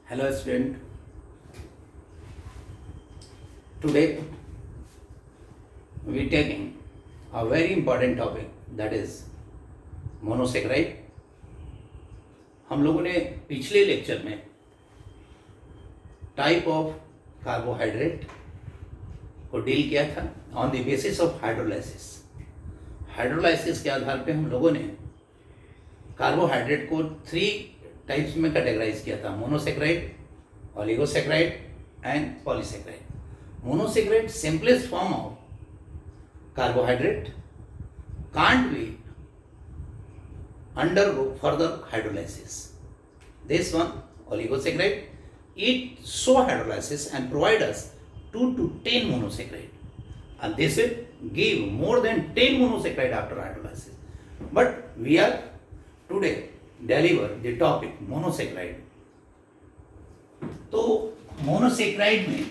Hello student, today we are taking a very important topic that is monosaccharide. हम लोगों ने पिछले lecture में टाइप ऑफ कार्बोहाइड्रेट को डील किया था on the basis of hydrolysis. Hydrolysis के आधार पे हम लोगों ने कार्बोहाइड्रेट को 3 टाइप्स में कैटेगराइज किया था, monosaccharide, oligosaccharide and polysaccharide. Monosaccharide simplest form of carbohydrate can't be undergo further hydrolysis. This one, oligosaccharide, it show hydrolysis and provide us 2 to 10 monosaccharide, and this will give more than 10 monosaccharide after hydrolysis. But we are today deliver the topic monosaccharide. तो monosaccharide में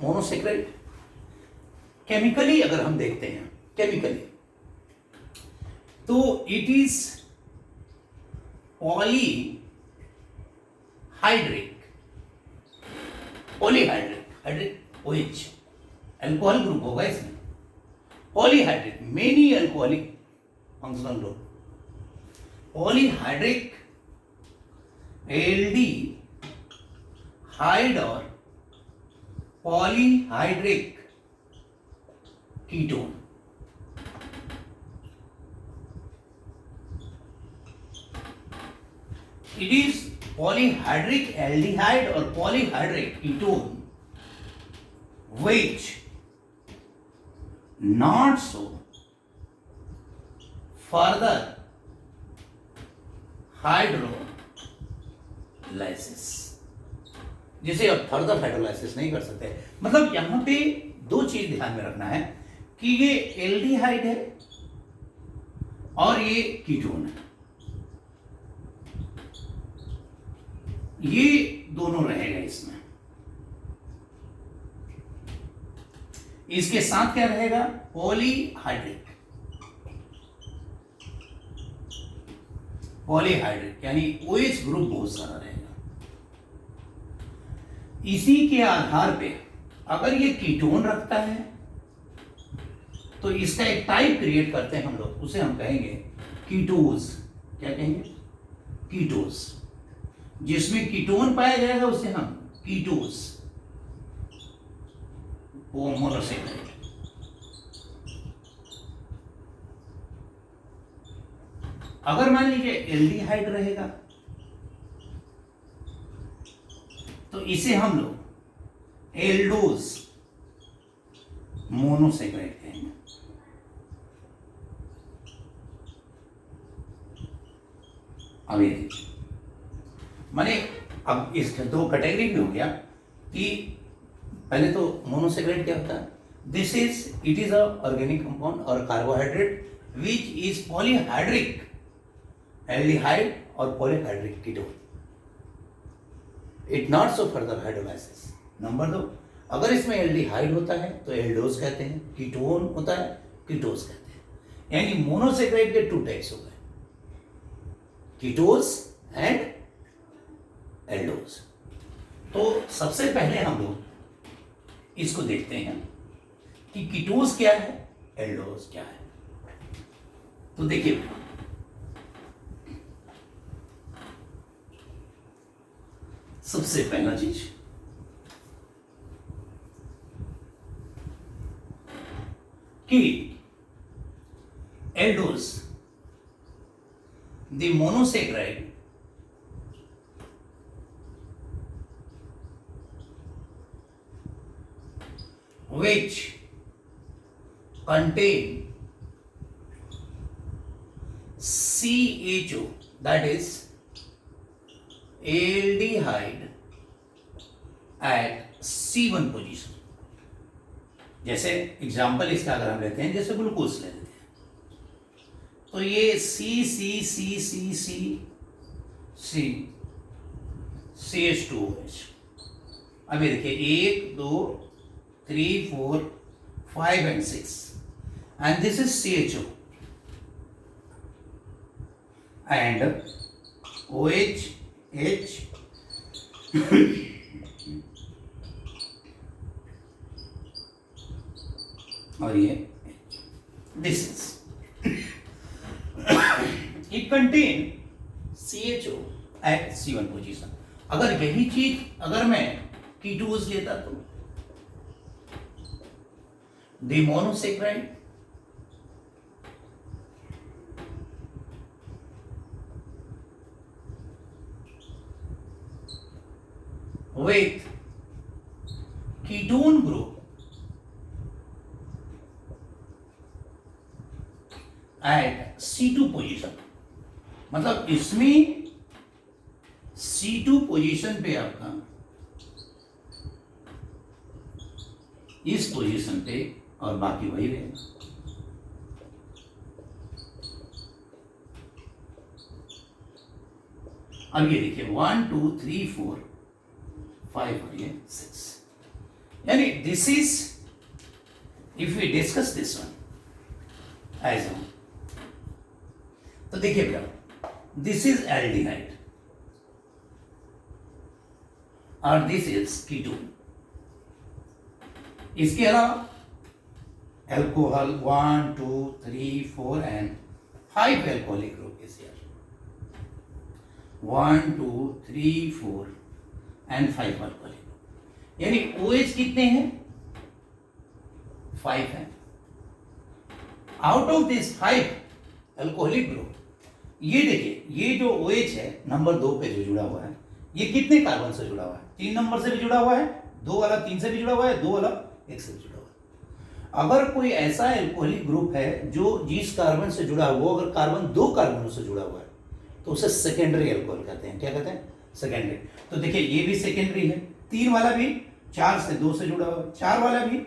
monosaccharide chemically अगर हम देखते हैं chemically तो it is polyhydric OH alcohol group होगा इसमें, polyhydric many alcoholic functional group, polyhydric aldehyde और polyhydric ketone. It is polyhydric aldehyde or polyhydric ketone which not so further hydrolysis, जिसे अब फर्दर हाइड्रोलाइसिस नहीं कर सकते। मतलब यहां पे 2 चीज ध्यान में रखना है कि ये एल्डिहाइड है और ये कीटोन है, ये दोनों रहेगा इसमें। इसके साथ क्या रहेगा? पॉलीहाइड्रिक यानी OH ग्रुप बहुत सारा रहेगा। इसी के आधार पे अगर ये कीटोन रखता है तो इसका एक टाइप क्रिएट करते हैं हम लोग, उसे हम कहेंगे कीटोज। क्या कहेंगे? कीटोज। जिसमें कीटोन पाया जाएगा उसे हम कीटोज, वो मोनोसेक्राइड। अगर मान लीजिए एल्डिहाइड रहेगा तो इसे हम लोग एल्डोज मोनोसेक्राइड कहेंगे। अब ये देखिए, माने अब इस 2 कैटेगरी में हो गया कि पहले तो मोनोसेक्राइड क्या होता है? This is it is a organic compound और carbohydrate which is polyhydric aldehyde और polyhydric ketone. It not so further hydrolysis. Number 2, अगर इसमें एल्डिहाइड होता है तो एल्डोज कहते हैं, कीटोन होता है कीटोज कहते हैं। यानी मोनोसेक्राइड के 2 टाइप्स हो गए, कीटोज एंड एल्डोज। तो सबसे पहले हम लोग इसको देखते हैं कि कीटोज क्या है, एल्डोज क्या है। तो देखिए, सबसे पहला चीज कि aldose the monosaccharide which contain CHO, that is aldehyde at C1 position. जैसे एग्जाम्पल इसका अगर हम लेते हैं, जैसे ग्लूकोज ले लेते हैं तो ये CH2OH। अब ये देखिए 1 2 3 4 5 and 6 and this is CHO and OH H और ये this is it contain CHO at C1 position. अगर यही चीज अगर मैं कीटोज लेता तो the monosaccharide with ketone group at C2 position, मतलब इसमें C2 पोजीशन पे आपका इस पोजीशन पे और बाकी वही रहेगा। अब ये देखिए 1 2 3 4 5 और ये 6, यानी this is if we discuss this one edge on, तो देखिए बेटा दिस इज एल्डिहाइड और दिस इज कीटोन। इसके अलावा alcohol 1 2 3 4 and 5 alcoholic group is here 1 2 3 4 and 5 alcoholic group, यानी OH कितने हैं 5 हैं। Out of this 5 alcoholic group ये देखिए ये जो OH है नंबर 2 पे जो जुड़ा हुआ है ये कितने कार्बन से जुड़ा हुआ है 3 नंबर से भी जुड़ा हुआ है, 2 वाला 3 से भी जुड़ा हुआ है, 2 वाला 1 से भी जुड़ा हुआ है। अगर कोई ऐसा एल्कोहलिक ग्रुप है जो जिस कार्बन से जुड़ा हुआ अगर कार्बन 2 कार्बनों से जुड़ा हुआ है तो उसे सेकेंडरी एल्कोहल कहते हैं। क्या कहते हैं सेकेंडरी। तो देखिए ये भी सेकेंडरी है, 3 वाला भी 4 से 2 से जुड़ा हुआ, 4 वाला भी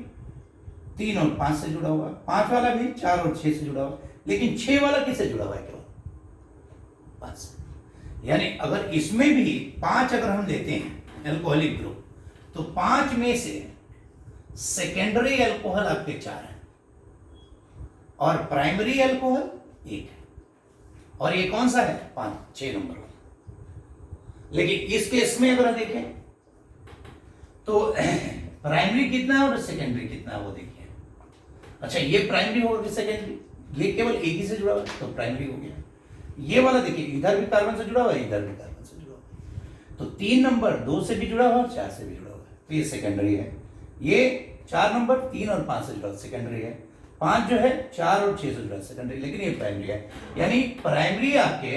3 और 5 से जुड़ा हुआ, 5 वाला भी 4 और 6 से जुड़ा हुआ, लेकिन 6 वाला किससे जुड़ा हुआ है केवल 5 से। यानी अगर इसमें भी 5 अगर हम लेते हैं एल्कोहलिक ग्रुप तो 5 में से सेकेंडरी एल्कोहल आपके 4 है और प्राइमरी एल्कोहल 1 है, और ये कौन सा है 6 नंबर वाला। लेकिन इस केस में अगर देखें तो प्राइमरी कितना है और सेकेंडरी कितना है वो देखिए। अच्छा ये प्राइमरी होगा कि सेकेंडरी, ये केवल एक ही से जुड़ा हुआ है तो प्राइमरी हो गया। ये वाला देखिए इधर भी कार्बन से जुड़ा हुआ है इधर भी कार्बन से जुड़ा हुआ है, तो 3 नंबर 2 से भी जुड़ा हुआ है 4 से भी जुड़ा हुआ है तो ये सेकेंडरी है। ये 4 नंबर 3 और 5 से जुड़ा सेकेंडरी है, 5 जो है 4 और 6 से जुड़ा सेकेंडरी, लेकिन ये प्राइमरी है। यानी प्राइमरी आपके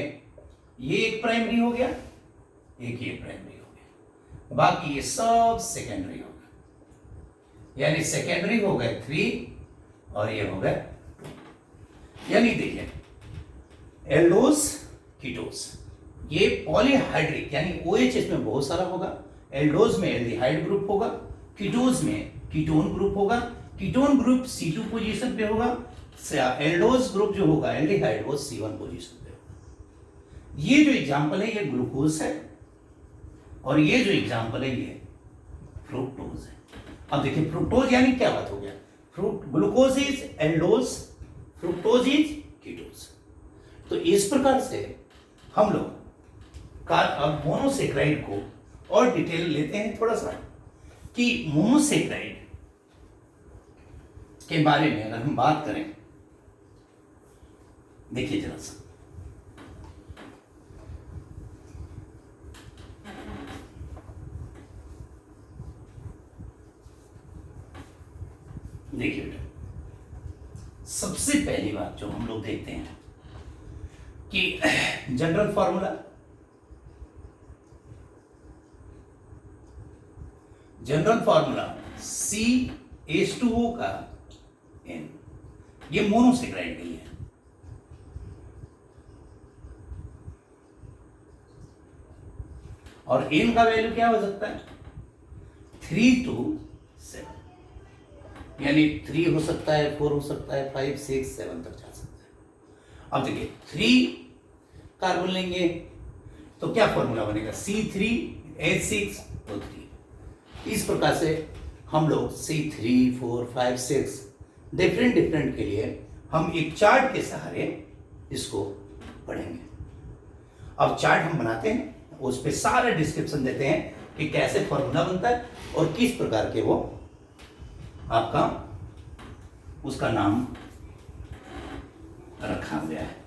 ये एक प्राइमरी हो गया, एक ये प्राइमरी हो गया, बाकी ये सब सेकेंडरी हो गया। यानी सेकेंडरी हो गए 3 और ये हो गए 2। यानी देखिए एल्डोज कीटोज ये पॉलीहाइड्रिक यानी OH इसमें बहुत सारा होगा, एल्डोज में एल्डिहाइड ग्रुप होगा, कीटोज में कीटोन ग्रुप होगा, कीटोन ग्रुप C2 पोजीशन पे होगा, एल्डोज ग्रुप जो होगा एल्डिहाइड वो C1 पोजीशन पे होगा। ये जो एग्जांपल है ये ग्लूकोज है और ये जो एग्जांपल है ये फ्रुक्टोज है। अब देखिए फ्रुक्टोज यानी क्या बात हो गया, glucose is aldose, fructose is ketose. तो इस प्रकार से हम लोग का अब मोनोसेक्राइड को और डिटेल लेते हैं थोड़ा सा कि मोनोसेक्राइड के बारे में अगर हम बात करें, देखिए जरा सा देखिए बेटा सबसे पहली बात जो हम लोग देखते हैं कि जनरल फॉर्मूला CH2O का N, ये मोनोसेक्राइड के लिए है। और N का वैल्यू क्या हो सकता है 3 to 7, यानी 3 हो सकता है 4 हो सकता है 5 6 7 तक जा सकता है। अब देखिए 3 कार्बन लेंगे तो क्या फॉर्मूला बनेगा C3H6 तो 3। इस प्रकार से हम लोग C3 4 5 6 डिफरेंट डिफरेंट के लिए हम एक चार्ट के सहारे इसको पढ़ेंगे। अब चार्ट हम बनाते हैं, उस पर सारा डिस्क्रिप्शन देते हैं कि कैसे फॉर्मूला बनता है और किस प्रकार के वो आपका उसका नाम रखा गया है।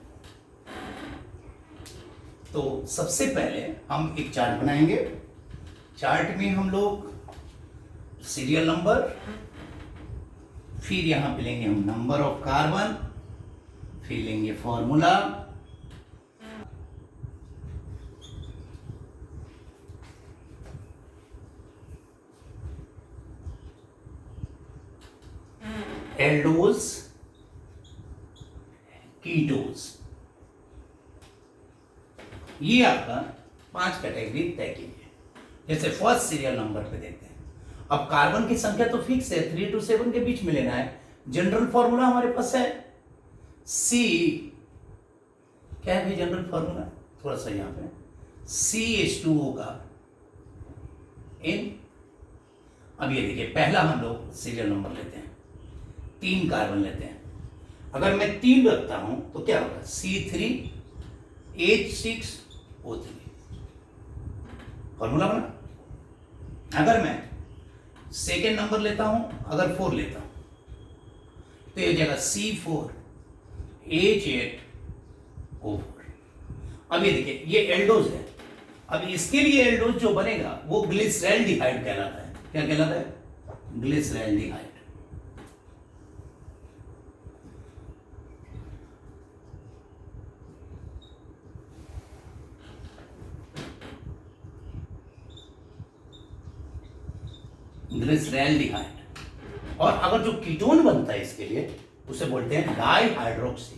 तो सबसे पहले हम एक चार्ट बनाएंगे। चार्ट में हम लोग सीरियल नंबर, फिर यहां पे लेंगे हम नंबर ऑफ कार्बन, फिर लेंगे फॉर्मूला, एल्डोज, कीटोज, ये आपका 5 कैटेगरी तय की है। जैसे फर्स्ट सीरियल नंबर पे देते हैं। अब कार्बन की संख्या तो फिक्स है, 3 to 7 के बीच में लेना है। जनरल फॉर्मूला हमारे पास है सी, क्या है भाई जनरल फॉर्मूला, थोड़ा सा यहां पे CH2O का N। अब ये देखिए, पहला हम लोग सीरियल नंबर लेते हैं, 3 कार्बन लेते हैं। अगर मैं 3 रखता हूं तो क्या होगा, C3H6O3 फॉर्मूला बना। अगर मैं सेकेंड नंबर लेता हूं, अगर 4 लेता हूं तो ये हो जाएगा C4H8O4। अब ये देखिए, ये एल्डोज है। अब इसके लिए एल्डोज जो बनेगा वो ग्लिसरैल्डिहाइड कहलाता है। क्या कहलाता है, ग्लिसरैल्डिहाइड। ग्लिसरैल्डिहाइड। और अगर जो कीटोन बनता है इसके लिए, उसे बोलते हैं डाइहाइड्रोक्सी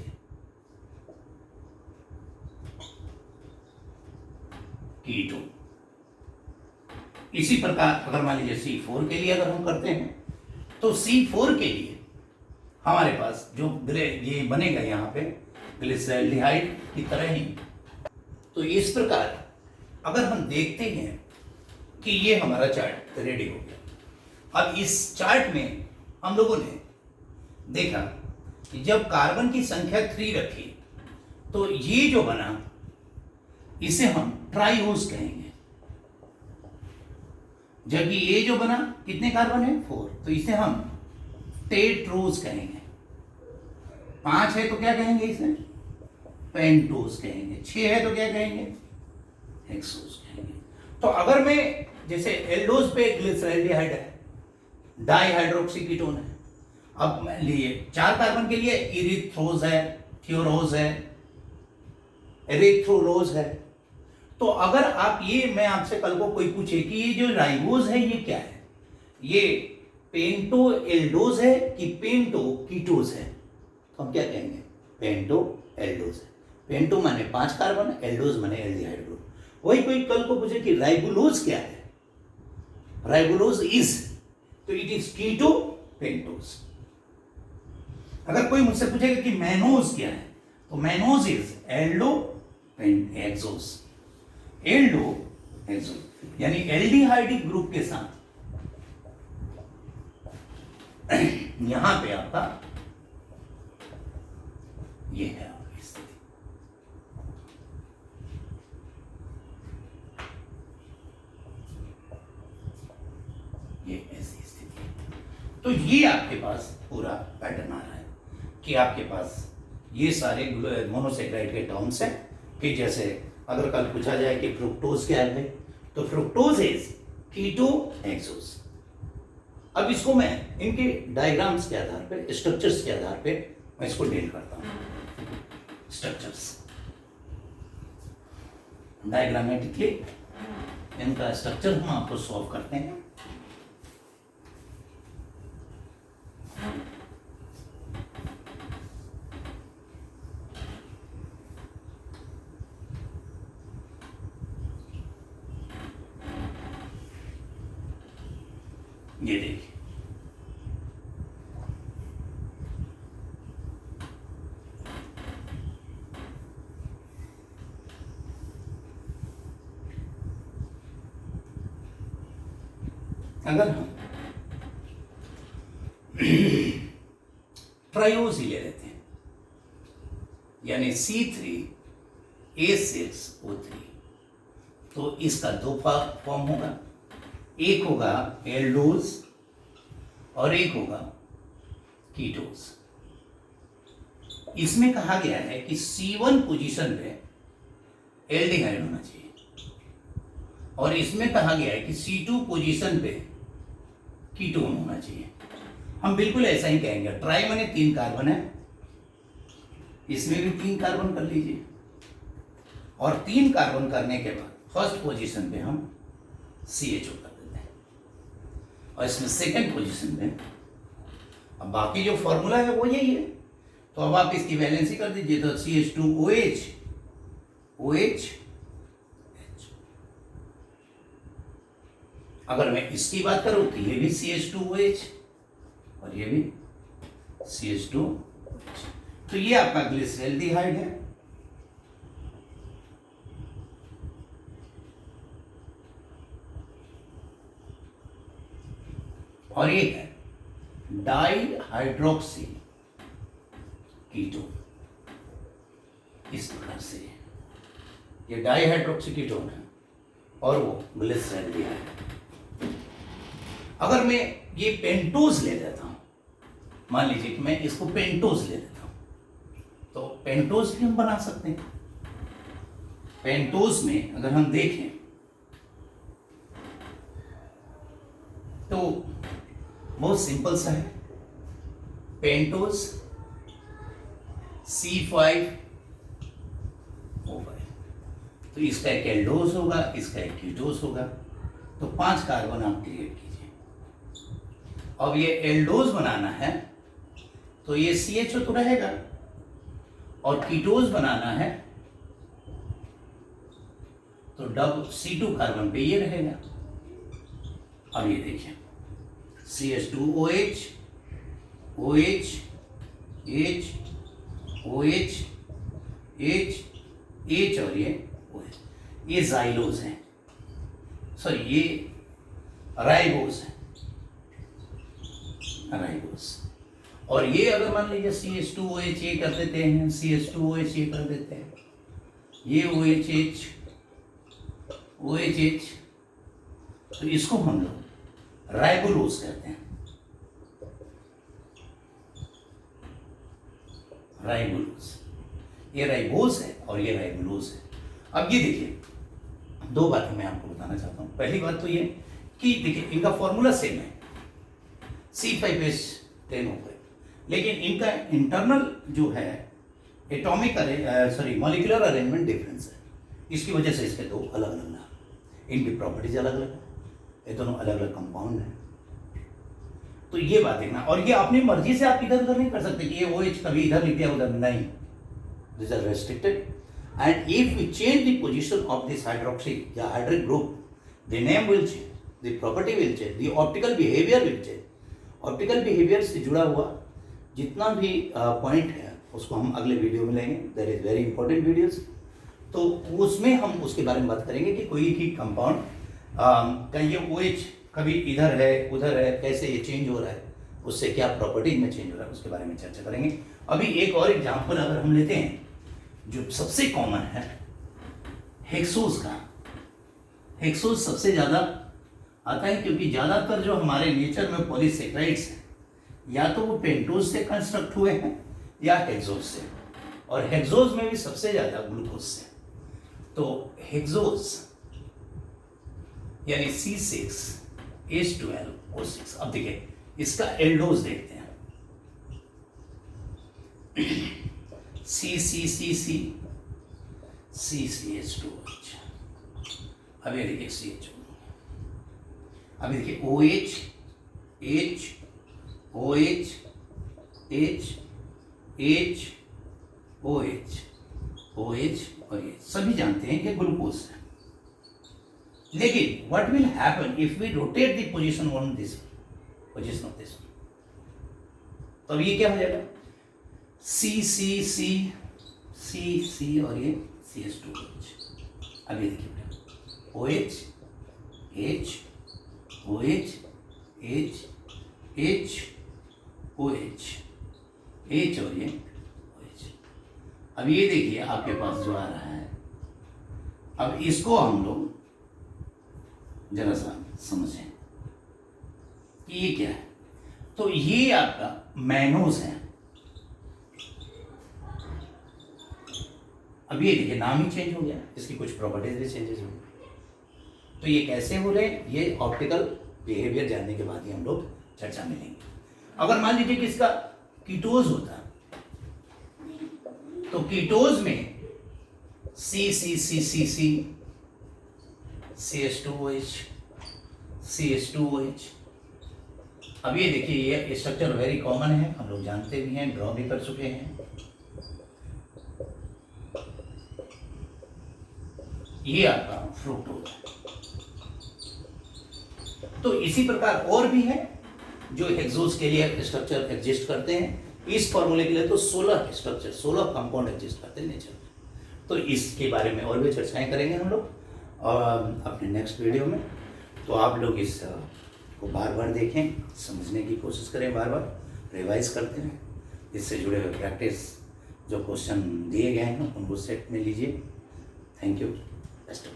कीटोन। इसी प्रकार अगर मान लीजिए C4 के लिए अगर हम करते हैं तो C4 के लिए हमारे पास जो ये बनेगा यहाँ पे ग्लिसरैल्डिहाइड की तरह ही। तो इस प्रकार अगर हम देखते हैं कि ये हमारा चार्ट रेडी हो गया। अब इस चार्ट में हम लोगों ने देखा कि जब कार्बन की संख्या 3 रखी तो ये जो बना इसे हम ट्राइओज कहेंगे, जबकि ये जो बना कितने कार्बन है, 4, तो इसे हम टेट्रोज कहेंगे। 5 है तो क्या कहेंगे, इसे पेंटोज कहेंगे। 6 है तो क्या कहेंगे, हेक्सोज कहेंगे। तो अगर मैं जैसे एल्डोज पे ग्लिसरैल्डिहाइड है, डाइहाइड्रोक्सी कीटोन है। अब मान लिए 4 कार्बन के लिए इरिथ्रोज है, थियोरोज है, एरिथ्रोलोज है। तो अगर आप ये, मैं आपसे कल को कोई पूछे कि ये जो राइबोज है ये क्या है, ये पेंटो एल्डोज है कि पेंटो कीटोज है, तो हम क्या कहेंगे, पेंटो एल्डोज है। पेंटो माने 5 कार्बन, एल्डोज माने एल्डिहाइड ग्रुप। वही कोई कल को पूछे कि राइबोलोज क्या है, राइबोलोज इज, तो इट इज कीटो पेंटोज। अगर कोई मुझसे पूछेगा कि मैनोज क्या है, तो मैनोज इज एल्डो एक्सोज, एल्डो एक्सोज, यानी एल्डिहाइडिक ग्रुप के साथ यहां पे आपका ये है आपकी स्थिति। ये ऐसी स्थिति है। तो ये आपके पास पूरा पैटर्न आ रहा है कि आपके पास ये सारे मोनोसेक्राइड के टर्म्स हैं। कि जैसे अगर कल पूछा जाए कि फ्रुक्टोज क्या है, तो फ्रुक्टोज इज कीटो एक्सोज। अब इसको मैं इनके डायग्राम्स के आधार पे, स्ट्रक्चर्स के आधार पे मैं इसको डील करता हूं। स्ट्रक्चर्स डायग्रामेटिकली इनका स्ट्रक्चर हम आपको सॉल्व करते हैं। ये देखिए, अगर हम ट्रायोज ही ले लेते हैं, यानी C3H6O3। तो इसका दो फॉर्म होगा, एक होगा एल्डोज और एक होगा कीटोज। इसमें कहा गया है कि C1 पोजीशन पे एल्डिहाइड होना चाहिए, और इसमें कहा गया है कि C2 पोजीशन पे कीटोन होना चाहिए। हम बिल्कुल ऐसा ही कहेंगे, ट्राई माने 3 कार्बन है, इसमें भी 3 कार्बन कर लीजिए, और 3 कार्बन करने के बाद फर्स्ट पोजीशन पे हम CHO कर देते हैं, और इसमें सेकंड पोजीशन पे अब बाकी जो फॉर्मूला है वो यही है। तो अब आप इसकी वैलेंसी कर दीजिए, तो CH2OH OH। अगर मैं इसकी बात करूं तो ये भी CH2OH और ये भी CH2OH। तो ये आपका ग्लिसरॉल्डिहाइड है, और ये है डाइहाइड्रोक्सी कीटोन। इस प्रकार से ये डाइहाइड्रोक्सी कीटोन है और वो ग्लिसरॉल्डिहाइड। अगर मैं ये पेंटोज ले लेता हूं, मान लीजिए कि मैं इसको पेंटोज ले लेता हूं, तो पेंटोज भी हम बना सकते हैं। पेंटोज में अगर हम देखें तो बहुत सिंपल सा है, पेंटोज C5O5। तो इसका एक एल्डोज होगा, इसका एक कीटोज होगा, तो 5 कार्बन आप क्रिएट कीजिए। अब ये एल्डोज बनाना है तो ये CHO तो रहेगा, और कीटोज बनाना है तो C2 कार्बन पे ये रहेगा। अब ये देखिए CH2OH OH H OH H H और ये OH, ये जाइलोज है, सॉरी ये राइबोज है, राइबोज। और ये अगर मान लीजिए CH2OH ये कर देते हैं, CH2OH ये कर देते हैं, ये OHH OHH, तो इसको हम लोग राइबोलोज कहते हैं, राइबोलोज। ये राइबोज है और ये राइबोलोज है। अब ये देखिए, 2 बातें मैं आपको बताना चाहता हूं। पहली बात तो ये कि देखिए इनका फॉर्मूला सेम है, C5H10O5, लेकिन इनका इंटरनल जो है एटॉमिक मॉलिक्यूलर अरेंजमेंट डिफरेंस है। इसकी वजह से इसके 2 अलग अलग नाम, इनकी प्रॉपर्टीज अलग अलग है, ये दोनों अलग अलग कंपाउंड है। तो ये बात देखना, और ये अपनी मर्जी से आप इधर उधर नहीं कर सकते कि ये OH कभी इधर लिख दिया उधर, नहीं, this are restricted. And if we change the position of this hydroxy या hydric group, the name will change, the property will change, the optical behaviour will change. Optical behaviour से जुड़ा हुआ जितना भी पॉइंट है उसको हम अगले वीडियो में लेंगे, that is very important videos. तो उसमें हम उसके बारे में बात करेंगे कि कोई भी कंपाउंड कहीं ये OH कभी इधर है उधर है, कैसे ये चेंज हो रहा है, उससे क्या प्रॉपर्टी में चेंज हो रहा है, उसके बारे में चर्चा करेंगे। अभी एक और एग्जांपल अगर हम लेते हैं जो सबसे कॉमन है हेक्सोज का। हेक्सोज सबसे ज़्यादा आता है क्योंकि ज़्यादातर जो हमारे नेचर में पॉलीसेक्राइड्स हैं या तो वो पेंटोज से कंस्ट्रक्ट हुए हैं या हेक्सोज से, और हेक्सोज में भी सबसे ज़्यादा ग्लूकोज से। तो हेक्सोज यानी C6H12O6। अब देखिए इसका एल्डोज देखते हैं, CCCCCCH2OH। अभी देखिए CHO, अभी देखिए OH H OH H H OH OH, और ये सभी जानते हैं कि ग्लूकोज है। लेकिन what will happen if we rotate the position on this position of this one? तो अब ये क्या हो जाएगा, C और ये CH2OH। अब ये देखिए OH H OH H H OH H और ये OH। अब ये देखिए आपके पास जो आ रहा है, अब इसको हम लोग जरा सा समझें कि ये क्या है। तो ये आपका मैनोज है। अब ये देखिए नाम ही चेंज हो गया, इसकी कुछ प्रॉपर्टीज भी चेंजेस हो गई। तो ये कैसे हो रहे, ये ऑप्टिकल बिहेवियर जानने के बाद ही हम लोग चर्चा में लेंगे। अगर मान लीजिए कि इसका कीटोज होता, तो कीटोज में CCCCC, CH2OH, CH2OH। अब ये देखिए ये स्ट्रक्चर वेरी कॉमन है, हम लोग जानते भी हैं, ड्रॉ भी कर चुके हैं। ये आपका फ्रुक्टोज है। तो इसी प्रकार और भी है जो हेक्सोज के लिए स्ट्रक्चर एग्जिस्ट करते हैं। इस फॉर्मूले के लिए तो 16 स्ट्रक्चर, 16 कंपाउंड एग्जिस्ट करते हैं नेचर में। तो इसके बारे में और भी चर्चाएं करेंगे हम लोग और अपने नेक्स्ट वीडियो में। तो आप लोग इस को बार बार देखें, समझने की कोशिश करें, बार बार रिवाइज करते रहें। इससे जुड़े हुए प्रैक्टिस जो क्वेश्चन दिए गए हैं उनको सेट में लीजिए। Thank you, best.